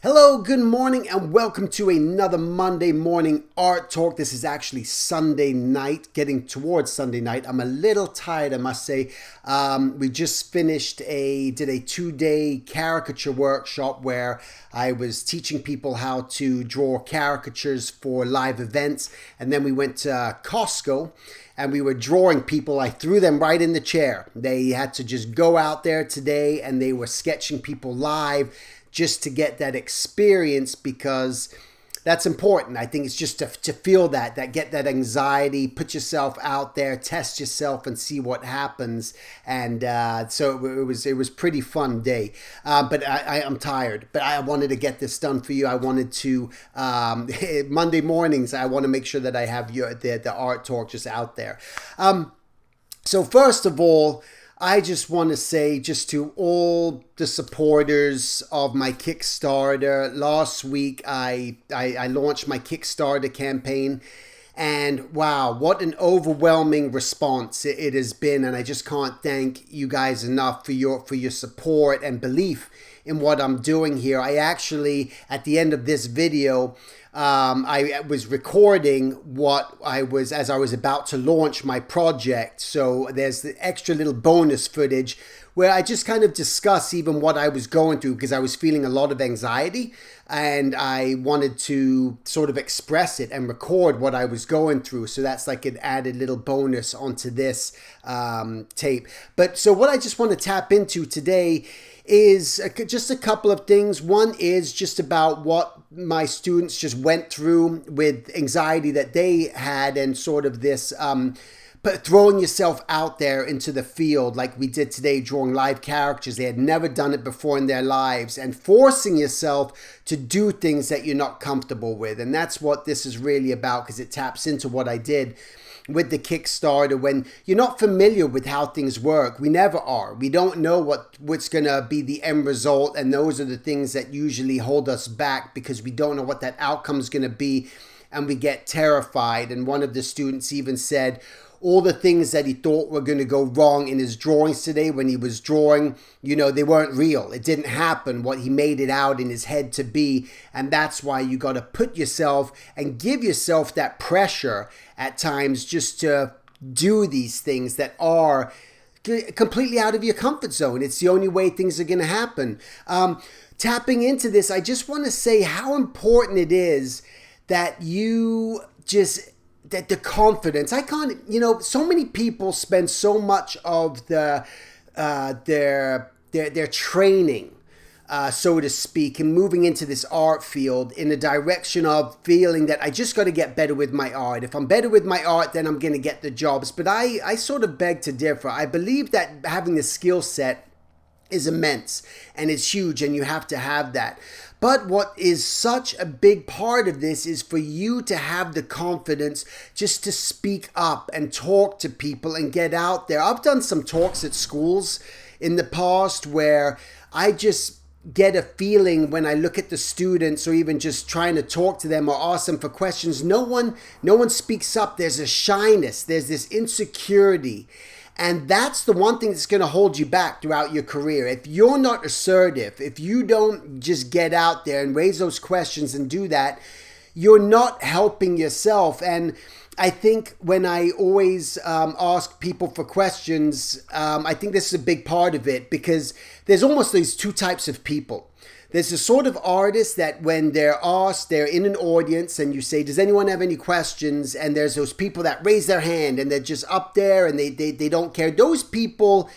Hello, good morning, and welcome to another Monday morning art talk. This is actually Sunday night, getting towards Sunday night. I'm a little tired, I must say. We just finished did a 2-day caricature workshop where I was teaching people how to draw caricatures for live events. And then we went to Costco and we were drawing people. I threw them right in the chair. They had to just go out there today and they were sketching people live, just to get that experience, because that's important. I think it's just to feel that get that anxiety, put yourself out there, test yourself and see what happens. And so it was pretty fun day. But I'm tired, but I wanted to get this done for you. I wanted to, Monday mornings, I want to make sure that I have the art talk just out there. So first of all, I just want to say just to all the supporters of my Kickstarter, last week I launched my Kickstarter campaign, and wow, what an overwhelming response it has been. And I just can't thank you guys enough for your support and belief in what I'm doing here. I actually, at the end of this video, I was recording as I was about to launch my project. So there's the extra little bonus footage where I just kind of discuss even what I was going through, because I was feeling a lot of anxiety and I wanted to sort of express it and record what I was going through. So that's like an added little bonus onto this tape. But so what I just want to tap into today is just a couple of things. One is just about what my students just went through with anxiety that they had, and sort of this but throwing yourself out there into the field like we did today, drawing live characters. They had never done it before in their lives, and forcing yourself to do things that you're not comfortable with. And that's what this is really about, because it taps into what I did with the Kickstarter. When you're not familiar with how things work, we never are. We don't know what's going to be the end result, and those are the things that usually hold us back, because we don't know what that outcome is going to be, and we get terrified. And one of the students even said all the things that he thought were going to go wrong in his drawings today when he was drawing, they weren't real. It didn't happen what he made it out in his head to be. And that's why you got to put yourself and give yourself that pressure at times just to do these things that are completely out of your comfort zone. It's the only way things are going to happen. Tapping into this, I just want to say how important it is that you just... that the confidence, so many people spend so much of their training, so to speak, and moving into this art field in the direction of feeling that I just got to get better with my art. If I'm better with my art, then I'm going to get the jobs. But I sort of beg to differ. I believe that having the skill set is immense and it's huge, and you have to have that. But what is such a big part of this is for you to have the confidence just to speak up and talk to people and get out there. I've done some talks at schools in the past where I just get a feeling when I look at the students, or even just trying to talk to them or ask them for questions, no one speaks up. There's a shyness, there's this insecurity. And that's the one thing that's going to hold you back throughout your career. If you're not assertive, if you don't just get out there and raise those questions and do that, you're not helping yourself. And I think when I always ask people for questions, I think this is a big part of it, because there's almost these two types of people. There's a sort of artist that when they're asked, they're in an audience and you say, does anyone have any questions? And there's those people that raise their hand and they're just up there and they don't care. Those people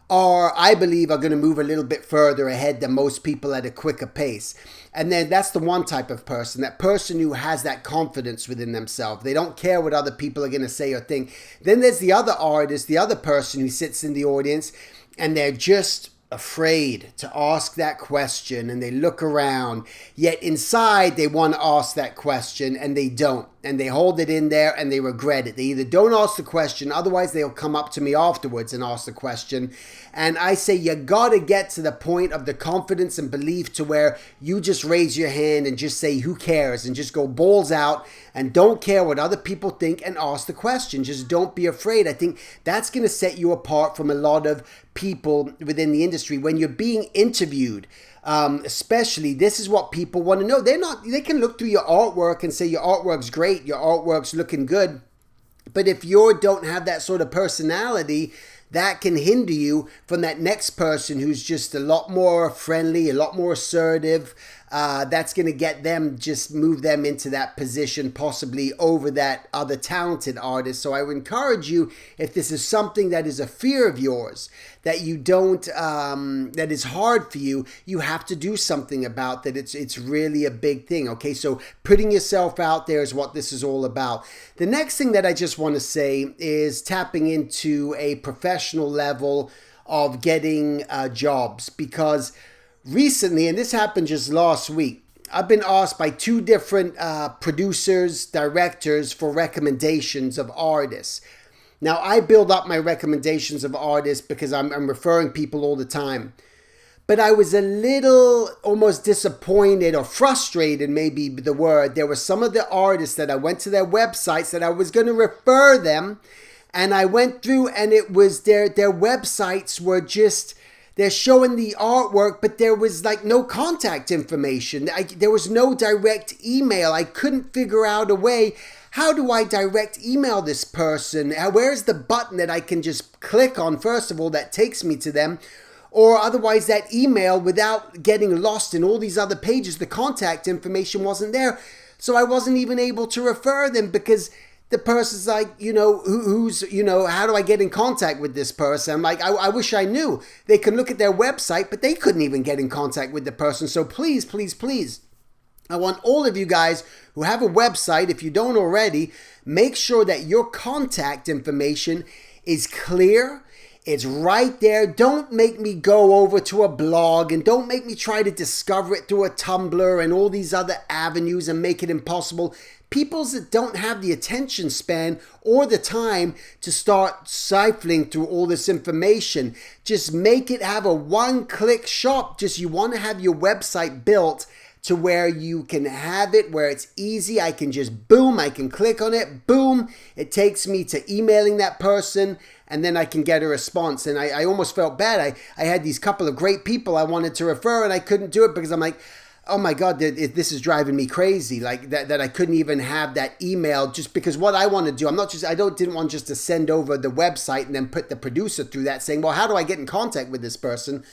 I believe, are going to move a little bit further ahead than most people at a quicker pace. And then that's the one type of person, that person who has that confidence within themselves. They don't care what other people are going to say or think. Then there's the other artist, the other person who sits in the audience, and they're just afraid to ask that question, and they look around, yet inside they want to ask that question and they don't, and they hold it in there and they regret it. They either don't ask the question, otherwise they'll come up to me afterwards and ask the question. And I say you gotta get to the point of the confidence and belief to where you just raise your hand and just say who cares, and just go balls out and don't care what other people think and ask the question. Just don't be afraid. I think that's going to set you apart from a lot of people within the industry, when you're being interviewed, especially, this is what people want to know. They can look through your artwork and say your artwork's great, your artwork's looking good. But if you don't have that sort of personality, that can hinder you from that next person who's just a lot more friendly, a lot more assertive. That's going to get them, just move them into that position, possibly over that other talented artist. So I would encourage you, if this is something that is a fear of yours, that you don't, that is hard for you, you have to do something about that. It's really a big thing. Okay, so putting yourself out there is what this is all about. The next thing that I just want to say is tapping into a professional level of getting jobs, because recently, and this happened just last week, I've been asked by two different producers, directors for recommendations of artists. Now, I build up my recommendations of artists because I'm referring people all the time. But I was a little almost disappointed, or frustrated, maybe the word. There were some of the artists that I went to their websites that I was going to refer them. And I went through, and it was their websites were just, they're showing the artwork, but there was like no contact information. There was no direct email. I couldn't figure out a way. How do I direct email this person? Where's the button that I can just click on, first of all, that takes me to them? Or otherwise, that email, without getting lost in all these other pages, the contact information wasn't there. So I wasn't even able to refer them, because the person's like, who's, how do I get in contact with this person? I'm like, I wish I knew. They can look at their website, but they couldn't even get in contact with the person. So please, please, please, I want all of you guys who have a website, if you don't already, make sure that your contact information is clear. It's right there. Don't make me go over to a blog, and don't make me try to discover it through a Tumblr and all these other avenues and make it impossible. People that don't have the attention span or the time to start siphoning through all this information. Just make it have a one-click shop. Just, you want to have your website built to where you can have it, where it's easy. I can just, boom, I can click on it, boom, it takes me to emailing that person, and then I can get a response. And I almost felt bad. I had these couple of great people I wanted to refer, and I couldn't do it because I'm like, oh my God, this is driving me crazy. Like that I couldn't even have that email, just because what I want to do, didn't want just to send over the website and then put the producer through that saying, well, how do I get in contact with this person?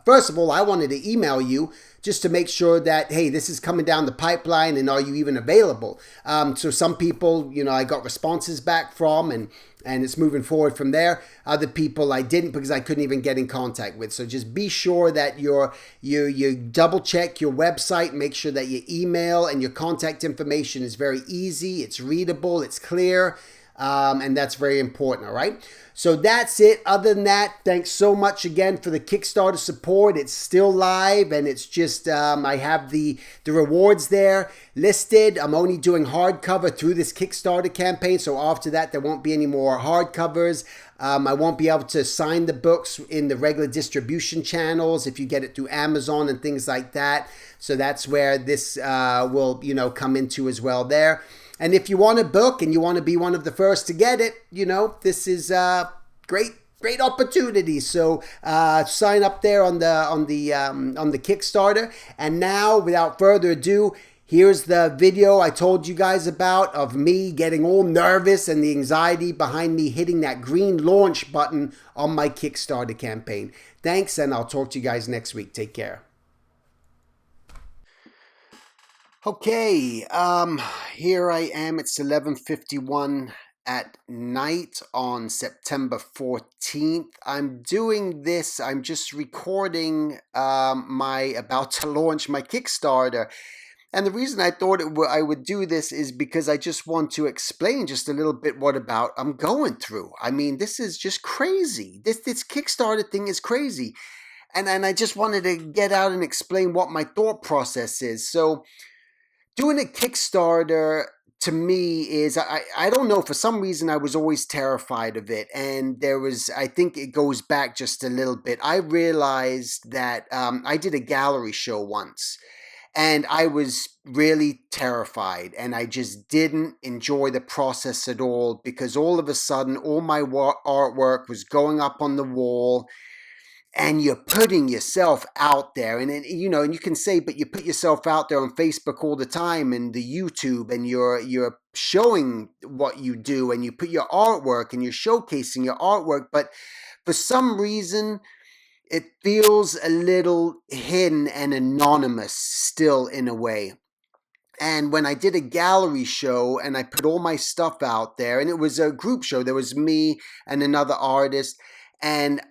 First of all, I wanted to email you just to make sure that, hey, this is coming down the pipeline, and are you even available? So some people, I got responses back from, and it's moving forward from there. Other people I didn't, because I couldn't even get in contact with. So just be sure that you double check your website, make sure that your email and your contact information is very easy, it's readable, it's clear. And that's very important, all right? So that's it. Other than that, thanks so much again for the Kickstarter support. It's still live, and it's just, I have the rewards there listed. I'm only doing hardcover through this Kickstarter campaign, so after that, there won't be any more hardcovers. I won't be able to sign the books in the regular distribution channels if you get it through Amazon and things like that. So that's where this will, come into as well there. And if you want a book and you want to be one of the first to get it, this is a great opportunity. So sign up there on the Kickstarter. And now, without further ado, here's the video I told you guys about of me getting all nervous and the anxiety behind me hitting that green launch button on my Kickstarter campaign. Thanks, and I'll talk to you guys next week. Take care. Okay, here I am. It's 11:51 at night on September 14th. I'm doing this. I'm just recording about to launch my Kickstarter. And the reason I thought I would do this is because I just want to explain just a little bit what I'm going through. I mean, this is just crazy. This Kickstarter thing is crazy. And I just wanted to get out and explain what my thought process is. So doing a Kickstarter to me is, I don't know, for some reason I was always terrified of it. And I think it goes back just a little bit. I realized that I did a gallery show once, and I was really terrified, and I just didn't enjoy the process at all, because all of a sudden all my artwork was going up on the wall. and you're putting yourself out there, and you can say, but you put yourself out there on Facebook all the time and the YouTube, and you're showing what you do, and you put your artwork and you're showcasing your artwork, but for some reason it feels a little hidden and anonymous still in a way. And when I did a gallery show and I put all my stuff out there, and it was a group show, there was me and another artist, and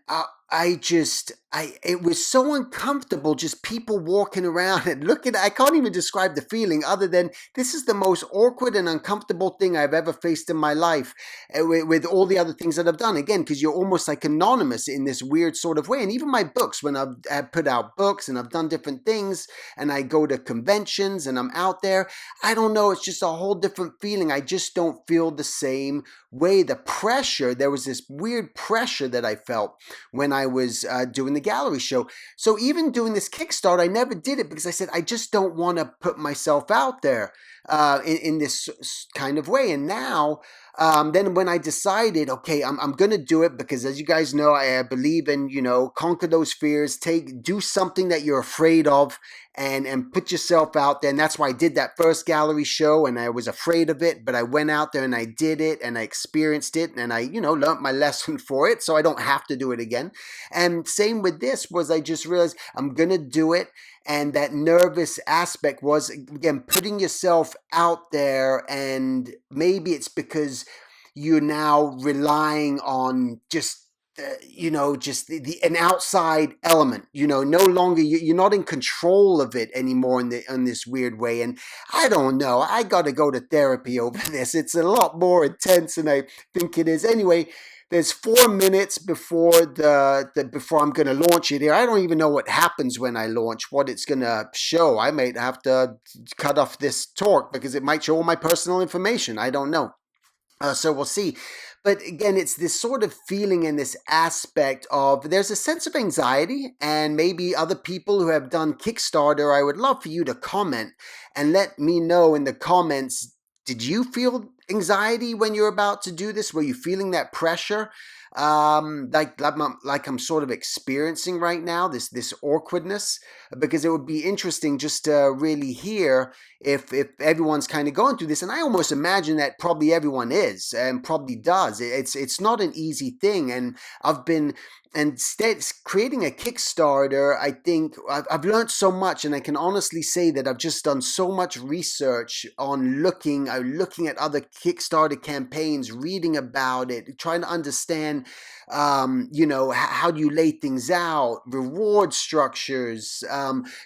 it was so uncomfortable, just people walking around and looking. I can't even describe the feeling other than this is the most awkward and uncomfortable thing I've ever faced in my life, with all the other things that I've done. Again, because you're almost like anonymous in this weird sort of way. And even my books, when I've put out books and I've done different things, and I go to conventions and I'm out there, I don't know, it's just a whole different feeling. I just don't feel the same way. The pressure, there was this weird pressure that I felt when I was doing the gallery show. So even doing this Kickstarter, I never did it because I said, I just don't want to put myself out there in this kind of way. And now, then when I decided, okay, I'm going to do it because, as you guys know, I believe in, conquer those fears, do something that you're afraid of, and put yourself out there. And that's why I did that first gallery show, and I was afraid of it, but I went out there and I did it and I experienced it, and I, learned my lesson for it, so I don't have to do it again. And same with this, was I just realized I'm going to do it. And that nervous aspect was, again, putting yourself out there. And maybe it's because you're now relying on just just an outside element. No longer you're not in control of it anymore in this weird way. And I don't know. I got to go to therapy over this. It's a lot more intense than I think it is. Anyway, there's 4 minutes before before I'm going to launch it here. I don't even know what happens when I launch, what it's going to show. I might have to cut off this talk because it might show all my personal information. I don't know. So we'll see. But again, it's this sort of feeling and this aspect of there's a sense of anxiety, and maybe other people who have done Kickstarter, I would love for you to comment and let me know in the comments, did you feel anxiety when you're about to do this? Were you feeling that pressure? Like I'm sort of experiencing right now, this awkwardness, because it would be interesting just to really hear if everyone's kind of going through this. And I almost imagine that probably everyone is and probably does. It's not an easy thing. And instead creating a Kickstarter, I think I've learned so much, and I can honestly say that I've just done so much research on looking at other Kickstarter campaigns, reading about it, trying to understand, how do you lay things out, reward structures,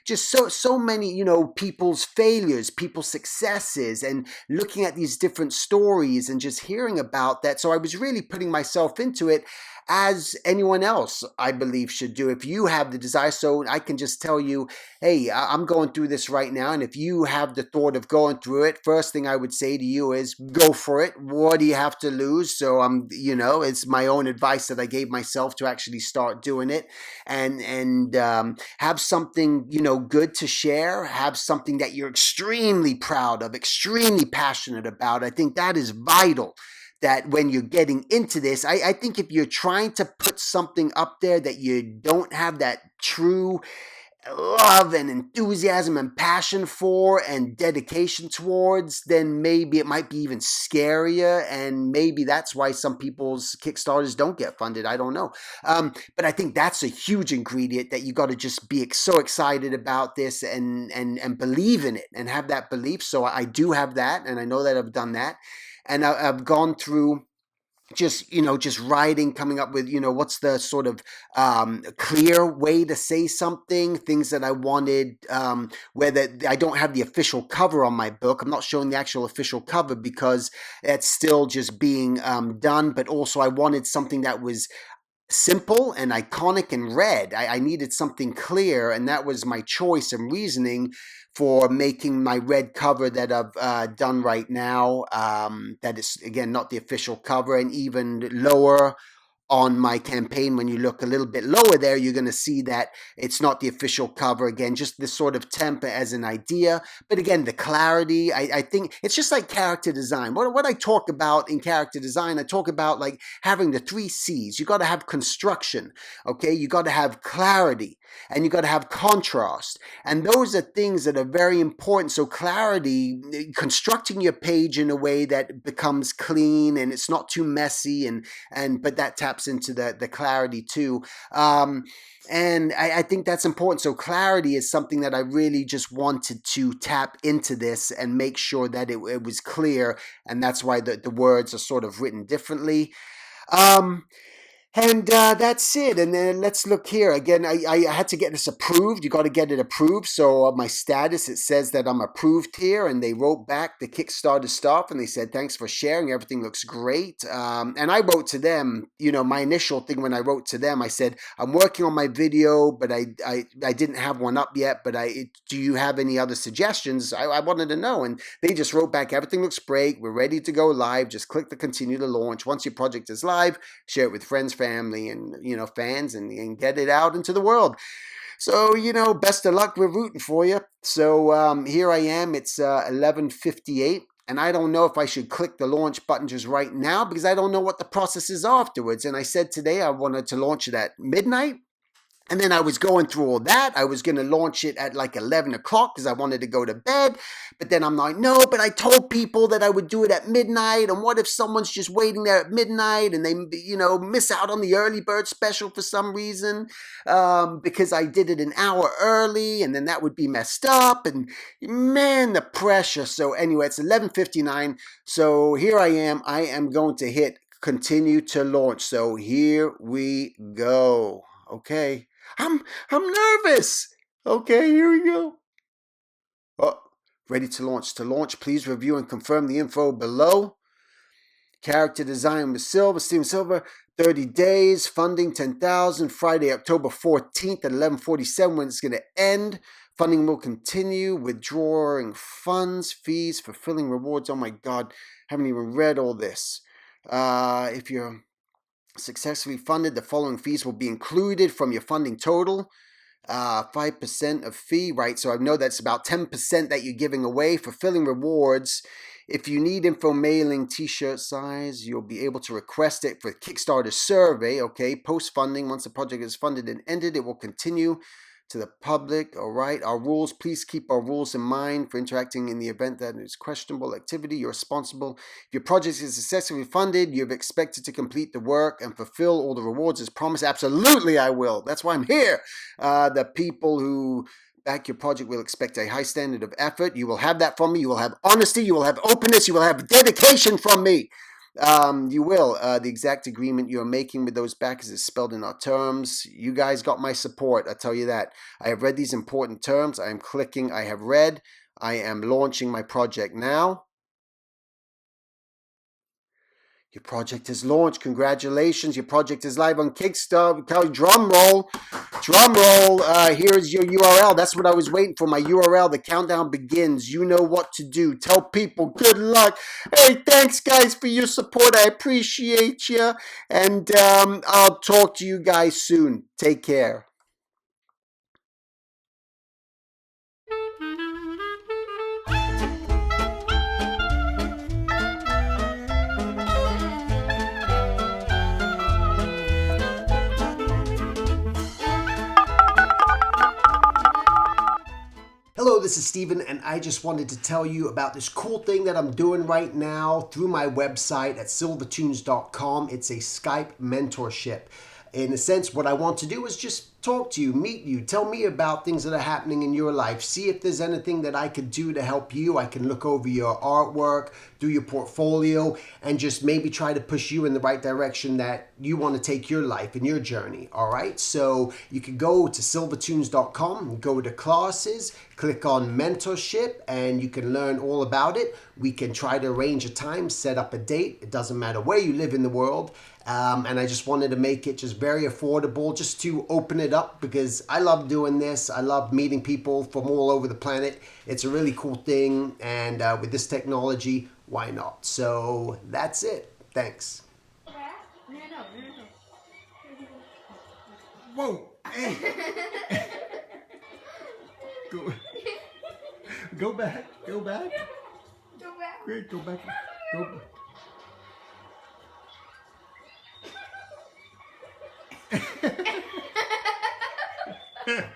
just so many, people's failures, people's successes, and looking at these different stories and just hearing about that. So I was really putting myself into it, as anyone else, I believe, should do if you have the desire. So I can just tell you, hey, I'm going through this right now. And if you have the thought of going through it, first thing I would say to you is go for it. What do you have to lose? So it's my own advice that I gave myself to actually start doing it, and have something, good to share, have something that you're extremely proud of, extremely passionate about. I think that is vital, that when you're getting into this, I think if you're trying to put something up there that you don't have that true love and enthusiasm and passion for and dedication towards, then maybe it might be even scarier, and maybe that's why some people's Kickstarters don't get funded. I don't know. But I think that's a huge ingredient, that you got to just be so excited about this and believe in it and have that belief. So I do have that, and I know that I've done that. And I've gone through just writing, coming up with, what's the sort of clear way to say something, things that I wanted, where that I don't have the official cover on my book. I'm not showing the actual official cover because it's still just being done, but also I wanted something that was simple and iconic and read. I needed something clear, and that was my choice and reasoning for making my red cover that I've done right now. That is, again, not the official cover, and even lower on my campaign. When you look a little bit lower there, you're going to see that it's not the official cover. Again, just this sort of template as an idea. But again, the clarity, I think it's just like character design. What I talk about in character design, I talk about like having the 3 C's. You got to have construction, okay? You got to have clarity, and you got to have contrast. And those are things that are very important. So clarity, constructing your page in a way that becomes clean and it's not too messy, but that taps into the clarity too. And I think that's important. So clarity is something that I really just wanted to tap into this and make sure that it was clear. And that's why the words are sort of written differently. And that's it. And then let's look here. Again, I had to get this approved. You got to get it approved. So my status, it says that I'm approved here. And they wrote back the Kickstarter stuff. And they said, thanks for sharing. Everything looks great. And I wrote to them, my initial thing when I wrote to them, I said, I'm working on my video, but I didn't have one up yet. But do you have any other suggestions? I wanted to know. And they just wrote back, everything looks great. We're ready to go live. Just click the continue to launch. Once your project is live, share it with friends, family, and fans, and get it out into the world. So best of luck. We're rooting for you. So here I am. It's 11:58. And I don't know if I should click the launch button just right now because I don't know what the process is afterwards. And I said today I wanted to launch it at midnight. And then I was going through all that. I was going to launch it at like 11 o'clock because I wanted to go to bed. But then I'm like, no, but I told people that I would do it at midnight. And what if someone's just waiting there at midnight and they, miss out on the early bird special for some reason because I did it an hour early, and then that would be messed up. And man, the pressure. So anyway, it's 11:59. So here I am. I am going to hit continue to launch. So here we go. Okay. I'm nervous. Okay, here we go. Oh, ready to launch. To launch, please review and confirm the info below. Character design with Steven Silver. 30 days. Funding 10,000. Friday, October 14th at 11:47 when it's going to end. Funding will continue. Withdrawing funds, fees, fulfilling rewards. Oh my God, haven't even read all this. If you're successfully funded, the following fees will be included from your funding total. 5% of fee, right? So I know that's about 10% that you're giving away. Fulfilling rewards. If you need info mailing, t-shirt size, you'll be able to request it for Kickstarter survey. Okay, post funding. Once the project is funded and ended, it will continue to the public. All right, our rules, please keep our rules in mind for interacting in the event that is questionable activity. You're responsible. If your project is successfully funded, you're expected to complete the work and fulfill all the rewards as promised. Absolutely, I will. That's why I'm here. The people who back your project will expect a high standard of effort. You will have that from me. You will have honesty. You will have openness. You will have dedication from me. You will. The exact agreement you're making with those backers is spelled in our terms. You guys got my support. I tell you that. I have read these important terms. I am clicking I have read. I am launching my project now. Your project is launched. Congratulations. Your project is live on Kickstarter. Drum roll. Drum roll. Here's your URL. That's what I was waiting for. My URL. The countdown begins. You know what to do. Tell people good luck. Hey, thanks, guys, for your support. I appreciate you. And I'll talk to you guys soon. Take care. Hello, this is Steven, and I just wanted to tell you about this cool thing that I'm doing right now through my website at silvertunes.com. It's a Skype mentorship. In a sense, what I want to do is just talk to you, meet you, tell me about things that are happening in your life, see if there's anything that I could do to help you. I can look over your artwork, do your portfolio, and just maybe try to push you in the right direction that you want to take your life and your journey. All right, so you can go to silvertunes.com, go to classes, click on mentorship, and you can learn all about it. We can try to arrange a time, set up a date. It doesn't matter where you live in the world. And I just wanted to make it just very affordable, just to open it up, because I love doing this. I love meeting people from all over the planet. It's a really cool thing. And with this technology, why not? So that's it. Thanks. Whoa. Hey. Go back. Go back. Go back. Great. Go back. Go back.